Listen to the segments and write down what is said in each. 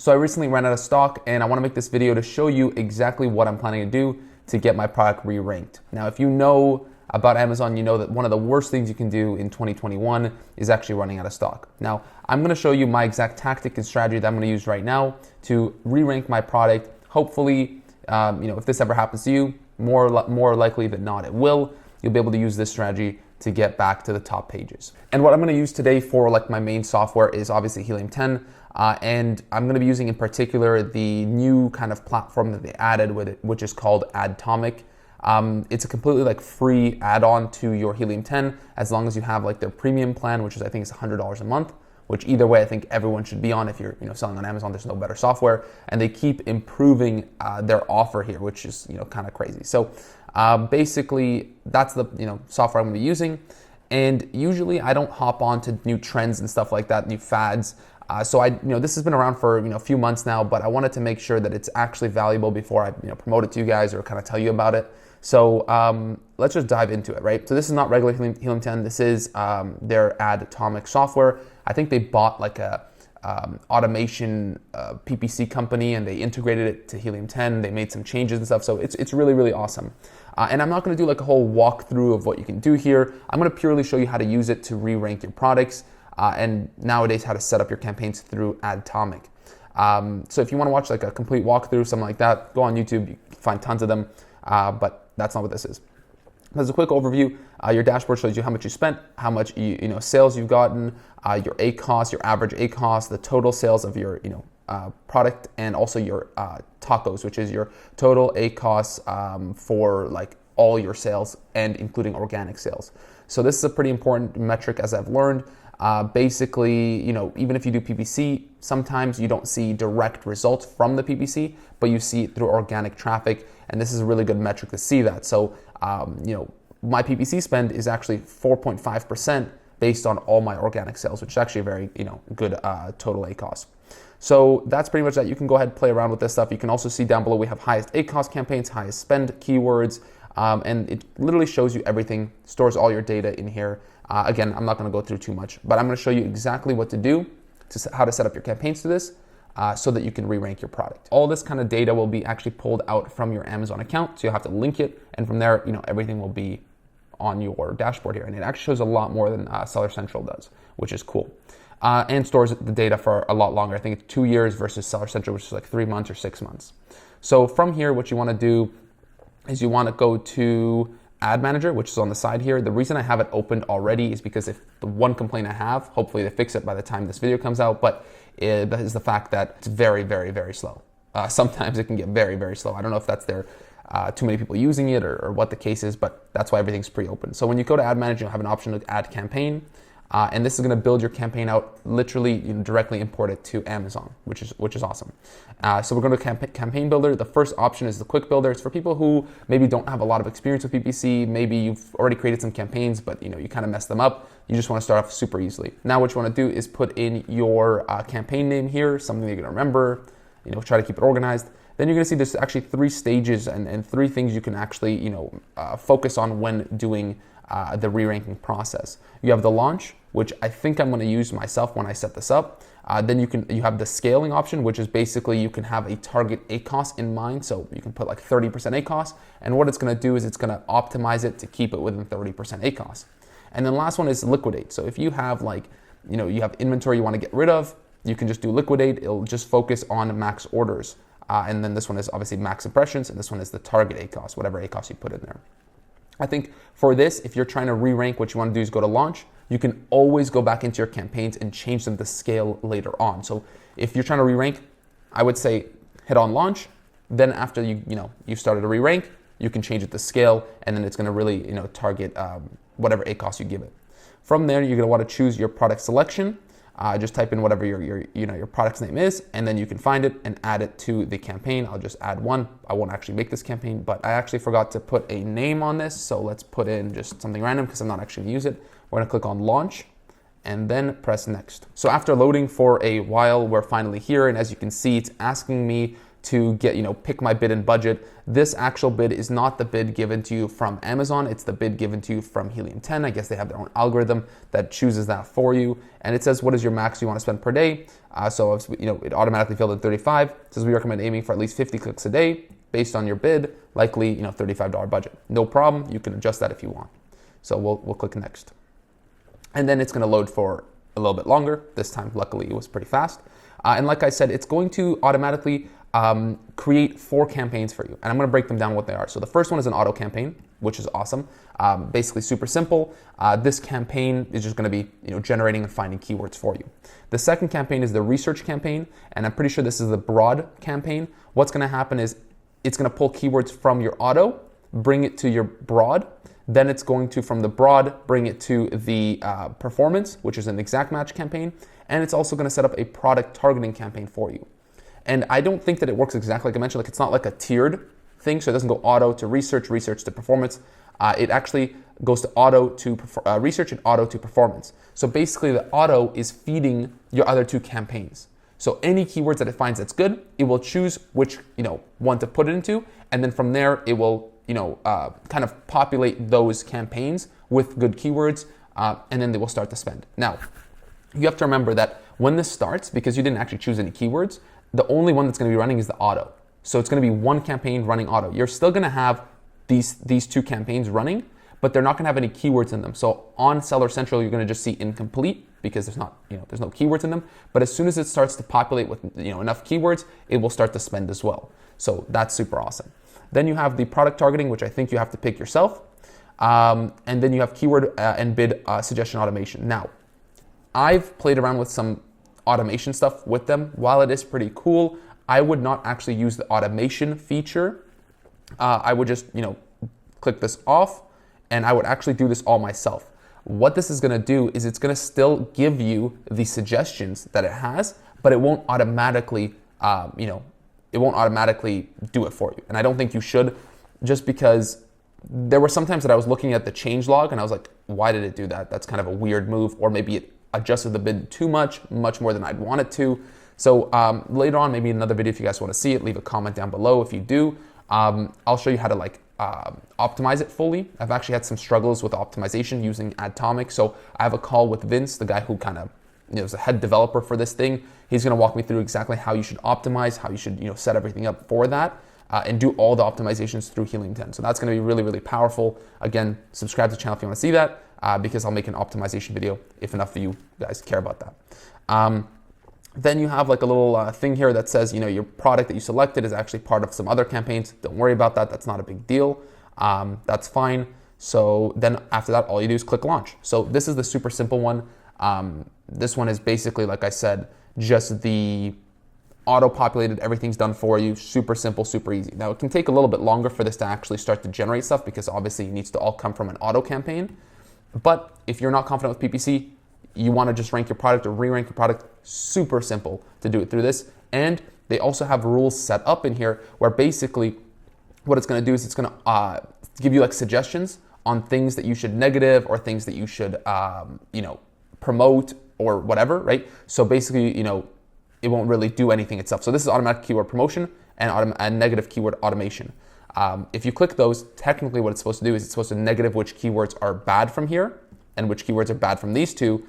So I recently ran out of stock and I want to make this video to show you exactly what I'm planning to do to get my product re-ranked. Now, if you know about Amazon, you know that one of the worst things you can do in 2021 is actually running out of stock. Now, I'm going to show you my exact tactic and strategy that I'm going to use right now to re-rank my product. Hopefully, if this ever happens to you, more likely than not it will, you'll be able to use this strategy to get back to the top pages. And what I'm going to use today for like my main software is obviously Helium 10. And I'm going to be using in particular the new kind of platform that they added with it, which is called Atomic. It's a completely like free add-on to your Helium 10 as long as you have like their premium plan, which is I think is $100 a month. Which either way I think everyone should be on if you're selling on Amazon. There's no better software, and they keep improving their offer here, which is kind of crazy. So basically that's the software I'm going to be using. And usually I don't hop on to new trends and stuff like that, new fads. So this has been around for a few months now, but I wanted to make sure that it's actually valuable before I promote it to you guys or kind of tell you about it. So let's just dive into it, right? So this is not regular Helium 10. This is their Atomic software. I think they bought like a automation PPC company and they integrated it to Helium 10. They made some changes and stuff. So it's really, really awesome. And I'm not going to do like a whole walkthrough of what you can do here. I'm going to purely show you how to use it to re-rank your products. And nowadays how to set up your campaigns through Atomic. So if you want to watch like a complete walkthrough, something like that, go on YouTube, you can find tons of them, but that's not what this is. As a quick overview, your dashboard shows you how much you spent, how much sales you've gotten, your ACoS, your average ACoS, the total sales of your product, and also your tacos, which is your total ACoS for like all your sales and including organic sales. So this is a pretty important metric as I've learned. Basically, even if you do PPC, sometimes you don't see direct results from the PPC, but you see it through organic traffic, and this is a really good metric to see that. So, my PPC spend is actually 4.5% based on all my organic sales, which is actually a very, good total ACoS. So that's pretty much that. You can go ahead and play around with this stuff. You can also see down below we have highest ACoS campaigns, highest spend keywords, and it literally shows you everything, stores all your data in here. Again, I'm not going to go through too much, but I'm going to show you exactly what to do, how to set up your campaigns to this, so that you can re-rank your product. All this kind of data will be actually pulled out from your Amazon account, so you'll have to link it, and from there, everything will be on your dashboard here, and it actually shows a lot more than Seller Central does, which is cool, and stores the data for a lot longer. I think it's 2 years versus Seller Central, which is like 3 months or 6 months. So from here, what you want to do is you want to go to Ad Manager, which is on the side here. The reason I have it opened already is because if the one complaint I have, hopefully they fix it by the time this video comes out, but that is the fact that it's very, very, very slow. Sometimes it can get very, very slow. I don't know if that's too many people using it or what the case is, but that's why everything's pre-open. So when you go to Ad Manager, you'll have an option to add campaign. And this is going to build your campaign out, literally directly import it to Amazon, which is awesome. So we're going to campaign builder. The first option is the quick builder. It's for people who maybe don't have a lot of experience with PPC. Maybe you've already created some campaigns, but you kind of messed them up. You just want to start off super easily. Now what you want to do is put in your campaign name here, something you're going to remember. Try to keep it organized. Then you're going to see there's actually 3 stages and 3 things you can actually focus on when doing the re-ranking process. You have the launch, which I think I'm going to use myself when I set this up. Then you have the scaling option, which is basically you can have a target ACoS in mind. So you can put like 30% ACoS, and what it's going to do is it's going to optimize it to keep it within 30% ACoS. And then last one is liquidate. So if you have you have inventory you want to get rid of, you can just do liquidate. It'll just focus on max orders. And then this one is obviously max impressions, and this one is the target ACoS, whatever ACoS you put in there. I think for this, if you're trying to re-rank, what you want to do is go to launch. You can always go back into your campaigns and change them to scale later on. So if you're trying to re-rank, I would say hit on launch. Then after you started to re-rank, you can change it to scale, and then it's going to really target whatever ACoS you give it. From there, you're going to want to choose your product selection. Just type in whatever your product's name is, and then you can find it and add it to the campaign. I'll just add one. I won't actually make this campaign, but I actually forgot to put a name on this, so let's put in just something random because I'm not actually going to use it. We're going to click on launch and then press next. So after loading for a while, we're finally here, and as you can see, it's asking me to get, pick my bid and budget. This actual bid is not the bid given to you from Amazon. It's the bid given to you from Helium 10. I guess they have their own algorithm that chooses that for you. And it says, what is your max you want to spend per day? So it automatically filled in 35. It says we recommend aiming for at least 50 clicks a day based on your bid, likely, $35 budget. No problem. You can adjust that if you want. So we'll click next. And then it's going to load for a little bit longer. This time, luckily, it was pretty fast. And like I said, it's going to automatically create 4 campaigns for you. And I'm going to break them down what they are. So the first one is an auto campaign, which is awesome. Basically super simple. This campaign is just going to be generating and finding keywords for you. The second campaign is the research campaign. And I'm pretty sure this is the broad campaign. What's going to happen is it's going to pull keywords from your auto, bring it to your broad. Then it's going to, from the broad, bring it to the performance, which is an exact match campaign. And it's also going to set up a product targeting campaign for you. And I don't think that it works exactly like I mentioned. Like, it's not like a tiered thing. So it doesn't go auto to research, research to performance. It actually goes to auto to research and auto to performance. So basically the auto is feeding your other 2 campaigns. So any keywords that it finds that's good, it will choose which one to put it into. And then from there, it will kind of populate those campaigns with good keywords, and then they will start to spend. Now, you have to remember that when this starts, because you didn't actually choose any keywords, the only one that's going to be running is the auto. So it's going to be one campaign running auto. You're still going to have these 2 campaigns running, but they're not going to have any keywords in them. So on Seller Central, you're going to just see incomplete because there's no keywords in them. But as soon as it starts to populate with enough keywords, it will start to spend as well. So that's super awesome. Then you have the product targeting, which I think you have to pick yourself. And then you have keyword and bid suggestion automation. Now, I've played around with some automation stuff with them. While it is pretty cool, I would not actually use the automation feature. I would just, click this off, and I would actually do this all myself. What this is going to do is it's going to still give you the suggestions that it has, but it won't automatically, it won't automatically do it for you. And I don't think you should, just because there were some times that I was looking at the change log and I was like, why did it do that? That's kind of a weird move, or maybe it adjusted the bid too much more than I'd want it to. So later on, maybe in another video, if you guys want to see it, leave a comment down below. If you do, I'll show you how to optimize it fully. I've actually had some struggles with optimization using Atomic. So I have a call with Vince, the guy who kind of is the head developer for this thing. He's going to walk me through exactly how you should optimize, how you should set everything up for that, and do all the optimizations through Helium 10. So that's going to be really, really powerful. Again, subscribe to the channel if you want to see that, because I'll make an optimization video if enough of you guys care about that. Then you have like a little thing here that says, your product that you selected is actually part of some other campaigns. Don't worry about that. That's not a big deal. That's fine. So then after that, all you do is click launch. So this is the super simple one. This one is basically, like I said, just the auto-populated, everything's done for you, super simple, super easy. Now, it can take a little bit longer for this to actually start to generate stuff because obviously it needs to all come from an auto campaign. But if you're not confident with PPC, you want to just rank your product or re-rank your product, super simple to do it through this. And they also have rules set up in here where basically what it's going to do is it's going to give you like suggestions on things that you should negative or things that you should, promote or whatever, right? So basically, it won't really do anything itself. So this is automatic keyword promotion and negative keyword automation. If you click those, technically what it's supposed to do is it's supposed to negative which keywords are bad from here and which keywords are bad from these two,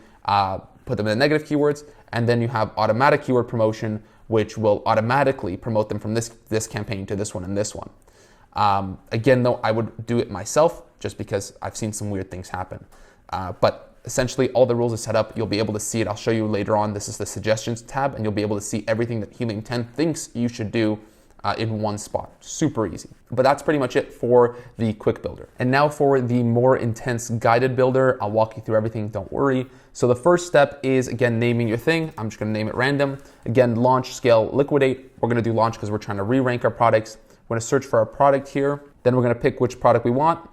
put them in the negative keywords, and then you have automatic keyword promotion, which will automatically promote them from this campaign to this one and this one. Again, though, I would do it myself just because I've seen some weird things happen. But essentially, all the rules are set up. You'll be able to see it. I'll show you later on. This is the suggestions tab, and you'll be able to see everything that Helium 10 thinks you should do in one spot. Super easy. But that's pretty much it for the quick builder. And now for the more intense guided builder, I'll walk you through everything, don't worry. So the first step is, again, naming your thing. I'm just gonna name it random. Again, launch, scale, liquidate. We're gonna do launch because we're trying to re-rank our products. We're gonna search for our product here. Then we're gonna pick which product we want.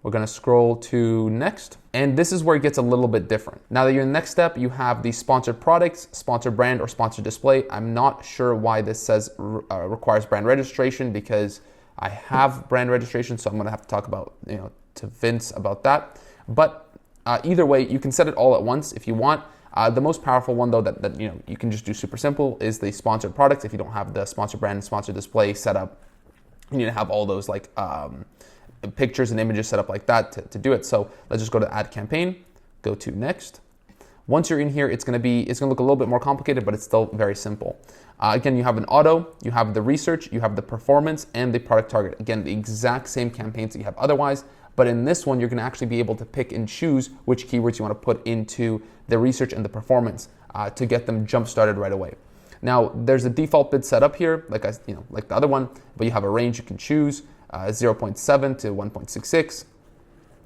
We're gonna scroll to next. And this is where it gets a little bit different. Now that you're in the next step, you have the sponsored products, sponsored brand, or sponsored display. I'm not sure why this says requires brand registration because I have brand registration, so I'm gonna have to talk about, to Vince about that. But either way, you can set it all at once if you want. The most powerful one though that you can just do super simple is the sponsored products. If you don't have the sponsor brand and sponsor display set up, you need to have all those like pictures and images set up like that to do it. So let's just go to add campaign, go to next. Once you're in here, it's gonna look a little bit more complicated, but it's still very simple. Again, you have an auto, you have the research, you have the performance, and the product target. Again, the exact same campaigns that you have otherwise, but in this one, you're gonna actually be able to pick and choose which keywords you wanna put into the research and the performance to get them jump started right away. Now, there's a default bid set up here, like the other one, but you have a range you can choose, 0.7 to 1.66.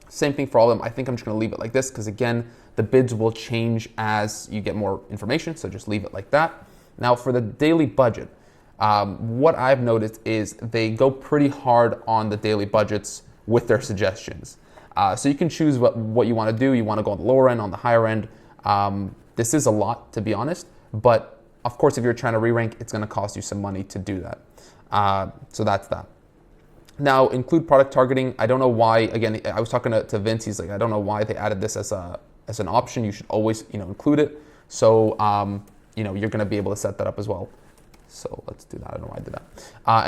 Same thing for all of them. I think I'm just gonna leave it like this because again, the bids will change as you get more information, so just leave it like that. Now for the daily budget, what I've noticed is they go pretty hard on the daily budgets with their suggestions. So you can choose what you wanna do. You wanna go on the lower end, on the higher end. This is a lot, to be honest, but of course, if you're trying to re-rank, it's gonna cost you some money to do that. So that's that. Now, include product targeting. I don't know why, again, I was talking to Vince, he's like, I don't know why they added this as an option. You should always, include it. So, you're gonna be able to set that up as well. So let's do that, I don't know why I did that.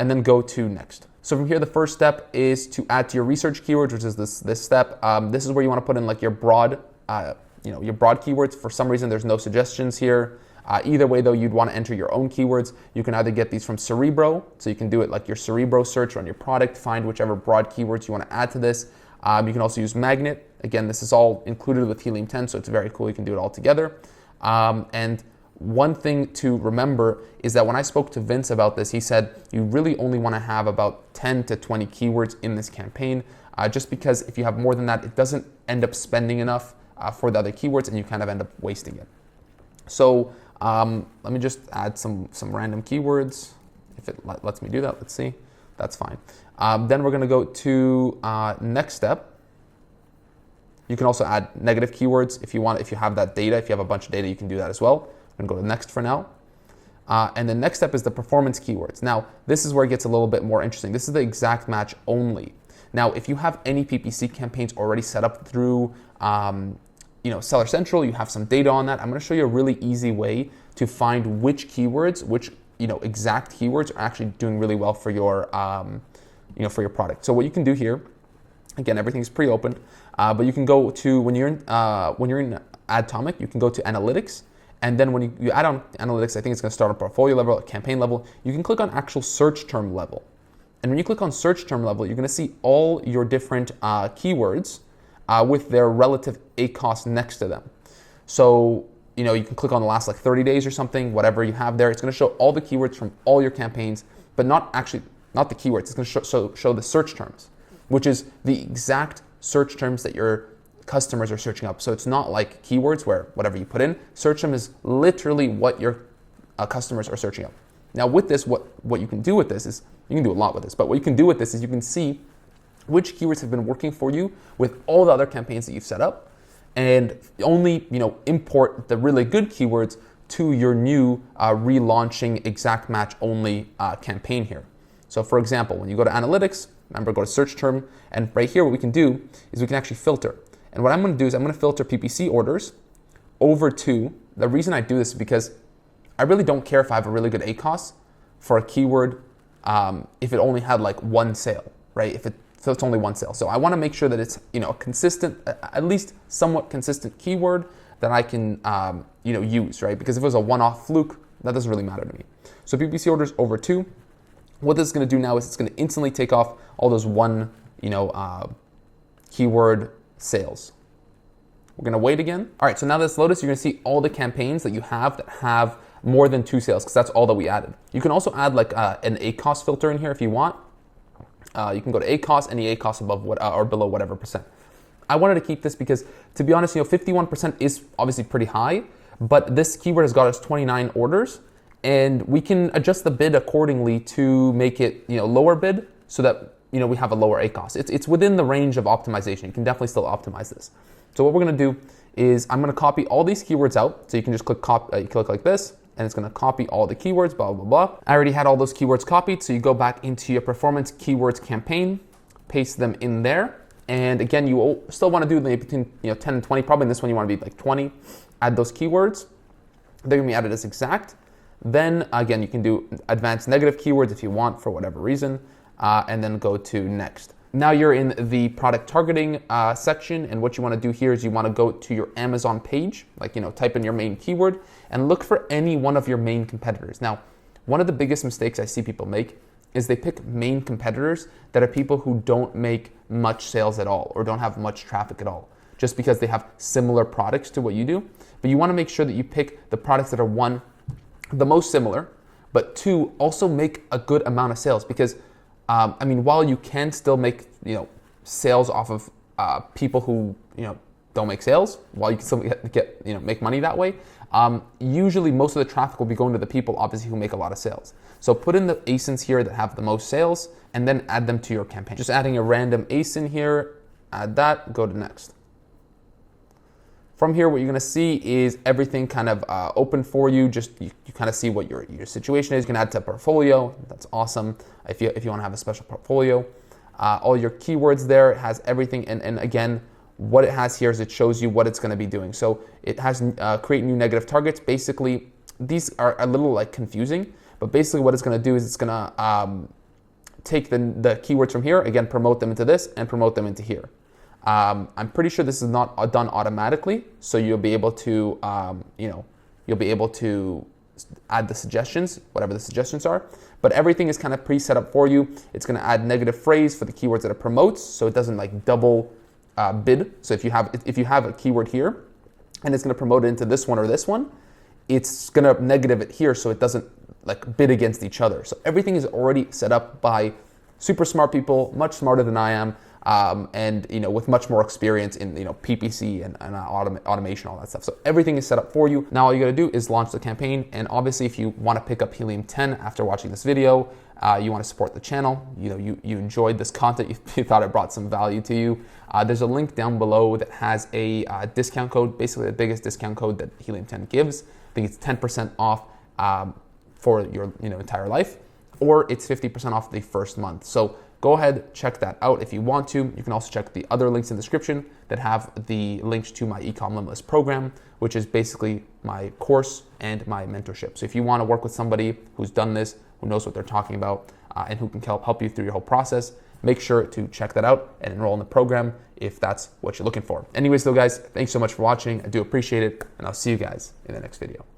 And then go to next. So from here, the first step is to add to your research keywords, which is this step. This is where you wanna put in like your broad keywords. For some reason, there's no suggestions here. Either way though, you'd want to enter your own keywords. You can either get these from Cerebro, so you can do it like your Cerebro search on your product, find whichever broad keywords you want to add to this. You can also use Magnet. Again, this is all included with Helium 10, so it's very cool. You can do it all together. And one thing to remember is that when I spoke to Vince about this, he said you really only want to have about 10 to 20 keywords in this campaign, just because if you have more than that, it doesn't end up spending enough for the other keywords and you kind of end up wasting it. So let me just add some random keywords. If it lets me do that, let's see. That's fine. Then we're gonna go to next step. You can also add negative keywords if you want. If you have that data, if you have a bunch of data, you can do that as well. I'm gonna go to next for now. And the next step is the performance keywords. Now, this is where it gets a little bit more interesting. This is the exact match only. Now, if you have any PPC campaigns already set up through Seller Central, you have some data on that. I'm going to show you a really easy way to find which keywords, which exact keywords are actually doing really well for your for your product. So what you can do here, again, everything's pre-opened, but you can go to when you're in Adtomic, you can go to Analytics, and then when you add on Analytics, I think it's going to start on portfolio level, campaign level. You can click on actual search term level, and when you click on search term level, you're going to see all your different keywords. With their relative ACoS next to them. So, you can click on the last like 30 days or something, whatever you have there. It's gonna show all the keywords from all your campaigns, but not the keywords. It's gonna show the search terms, which is the exact search terms that your customers are searching up. So it's not like keywords where whatever you put in, search term is literally what your customers are searching up. Now with this, what you can do with this is, you can do a lot with this, but what you can do with this is you can see which keywords have been working for you with all the other campaigns that you've set up, and only import the really good keywords to your new relaunching exact match only campaign here. So for example, when you go to analytics, remember go to search term, and right here what we can do is we can actually filter. And what I'm going to do is I'm going to filter PPC orders over to, the reason I do this is because I really don't care if I have a really good ACoS for a keyword if it only had like one sale, right? So it's only one sale. So I want to make sure that it's a consistent, at least somewhat consistent keyword that I can use, right? Because if it was a one-off fluke, that doesn't really matter to me. So PPC orders over 2. What this is going to do now is it's going to instantly take off all those one keyword sales. We're going to wait again. All right, so now that's loaded, so you're going to see all the campaigns that you have that have more than 2 sales, because that's all that we added. You can also add like an ACoS filter in here if you want. You can go to ACoS, any ACoS above or below whatever percent. I wanted to keep this because, to be honest, 51% is obviously pretty high, but this keyword has got us 29 orders, and we can adjust the bid accordingly to make it lower bid so that we have a lower ACoS. It's within the range of optimization. You can definitely still optimize this. So what we're going to do is I'm going to copy all these keywords out. So you can just click like this, and it's going to copy all the keywords, blah, blah, blah. I already had all those keywords copied, so you go back into your performance keywords campaign, paste them in there, and again, you still want to do maybe between 10 and 20. Probably in this one you want to be like 20. add those keywords. They're gonna be added as exact. Then again, you can do advanced negative keywords if you want for whatever reason, and then go to next. Now you're in the product targeting section, and what you want to do here is you want to go to your Amazon page, like, type in your main keyword and look for any one of your main competitors. Now, one of the biggest mistakes I see people make is they pick main competitors that are people who don't make much sales at all or don't have much traffic at all, just because they have similar products to what you do. But you want to make sure that you pick the products that are, one, the most similar, but two, also make a good amount of sales. Because while you can still make sales off of people who don't make sales, while you can still get make money that way, usually most of the traffic will be going to the people obviously who make a lot of sales. So put in the ASINs here that have the most sales and then add them to your campaign. Just adding a random ASIN here, add that, go to next. From here, what you're gonna see is everything kind of open for you. Just you kind of see what your situation is. You can add to a portfolio. That's awesome if you want to have a special portfolio. All your keywords there, it has everything. And again, what it has here is it shows you what it's going to be doing. So it has create new negative targets. Basically, these are a little like confusing, but basically what it's going to do is it's going to take the keywords from here, again, promote them into this and promote them into here. I'm pretty sure this is not done automatically, so you'll be able to, you'll be able to add the suggestions, whatever the suggestions are. But everything is kind of pre-set up for you. It's going to add negative phrase for the keywords that it promotes, so it doesn't like double bid. So if you have a keyword here, and it's going to promote it into this one or this one, it's going to negative it here, so it doesn't like bid against each other. So everything is already set up by super smart people, much smarter than I am. And with much more experience in PPC and automation, all that stuff. So everything is set up for you. Now all you got to do is launch the campaign. And obviously, if you want to pick up Helium 10 after watching this video, you want to support the channel. You enjoyed this content. You thought it brought some value to you. There's a link down below that has a discount code, basically the biggest discount code that Helium 10 gives. I think it's 10% off for your entire life, or it's 50% off the first month. So go ahead, check that out if you want to. You can also check the other links in the description that have the links to my Ecom Limitless program, which is basically my course and my mentorship. So if you want to work with somebody who's done this, who knows what they're talking about, and who can help you through your whole process, make sure to check that out and enroll in the program if that's what you're looking for. Anyways though guys, thanks so much for watching. I do appreciate it, and I'll see you guys in the next video.